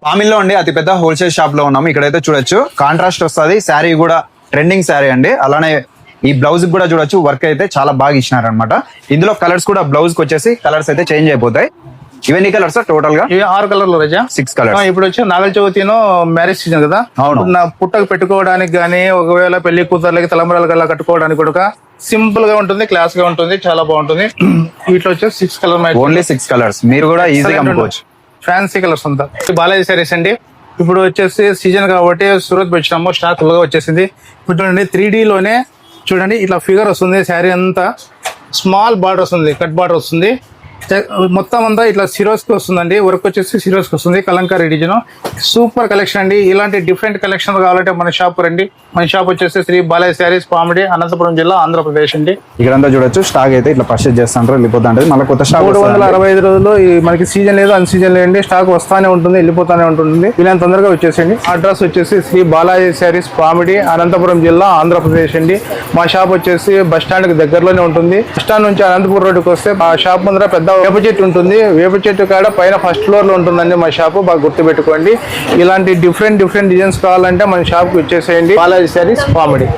పామిల్లో అండి అతి పెద్ద హోల్సేల్ షాప్ లో ఉన్నాము. ఇక్కడైతే చూడొచ్చు కాంట్రాస్ట్ వస్తుంది. శారీ కూడా ట్రెండింగ్ శారీ అండి. అలానే ఈ బ్లౌజ్ కూడా చూడొచ్చు, వర్క్ అయితే చాలా బాగా ఇచ్చినారు అనమాట. ఇందులో కలర్స్ కూడా బ్లౌజ్ కి వచ్చేసి కలర్స్ అయితే చేంజ్ అయిపోతాయి. ఇవన్నీ కలర్స్ టోటల్ గా 6 కలర్లు రజా, 6 కలర్స్. ఇప్పుడు వచ్చి నాగల చవితినో మ్యారేజ్ సీజన్ కదా, నా పుట్టకు పెట్టుకోవడానికి గానీ, ఒకవేళ పెళ్లి కూతుర్లకి తలంబరాలు గల్లా కట్టుకోవడానికి కూడా సింపుల్ గా ఉంటుంది, క్లాస్ గా ఉంటుంది, చాలా బాగుంటుంది. వీటిలో వచ్చేసి 6 కలర్, ఓన్లీ 6 కలర్స్. మీరు కూడా ఈజీగా అమ్ముకోవచ్చు. ఫ్యాన్సీ కలర్స్ అంతా. బాలాజీ సారీస్ అండి. ఇప్పుడు వచ్చేసి సీజన్ కాబట్టి సూరత్ వచ్చినాము, స్టాక్ ఫుల్ గా వచ్చేసింది. ఇప్పుడు చూడండి 3D లోనే చూడండి ఇట్లా ఫిగర్ వస్తుంది. శారీ అంతా స్మాల్ బార్డర్ వస్తుంది, కట్ బార్డర్ వస్తుంది. మొత్తం అంతా ఇట్లా సిరోస్ కి వస్తుందండి. వర్క్ వచ్చేసి సిరోస్ కి వస్తుంది. కలంకారీ డిజైన్, సూపర్ కలెక్షన్ అండి. ఇలాంటి డిఫరెంట్ కలెక్షన్ కావాలంటే మన షాప్ రండి. మన షాప్ వచ్చేసి శ్రీ బాలాజీ శారీస్, పామిడి, అనంతపురం జిల్లా, ఆంధ్రప్రదేశ్ అండి. ఇక్కడంతా చూడొచ్చు స్టాక్ అయితే ఇట్లా పర్చేజ్ చేస్తుంటారు, వెళ్ళిపోతుంటది. మళ్ళీ కొత్త స్టాక్ 365 రోజులు మనకి సీజన్ లేదు, అన్ సీజన్ లేదండి. స్టాక్ వస్తానే ఉంటుంది, వెళ్ళిపోతానే ఉంటుంది. ఇలా తొందరగా వచ్చేసండి. అడ్రస్ వచ్చేసి శ్రీ బాలాజీ శారీస్, పామిడి, అనంతపురం జిల్లా, ఆంధ్రప్రదేశ్ అండి. మా షాప్ వచ్చేసి బస్ స్టాండ్ కి దగ్గరలోనే ఉంటుంది. బస్ స్టాండ్ నుంచి అనంతపురం రోడ్డుకి వస్తే ఆ షాప్ ముందర పెద్ద వేప చెట్టు ఉంటుంది. వేప చెట్టు కాడ పైన ఫస్ట్ ఫ్లోర్ లో ఉంటుందండి మా షాప్. బాగా గుర్తుపెట్టుకోండి. ఇలాంటి డిఫరెంట్ డిజైన్స్ కావాలంటే మన షాప్ కి వచ్చేసేయండి. బాలాజీ శారీస్, పామిడి.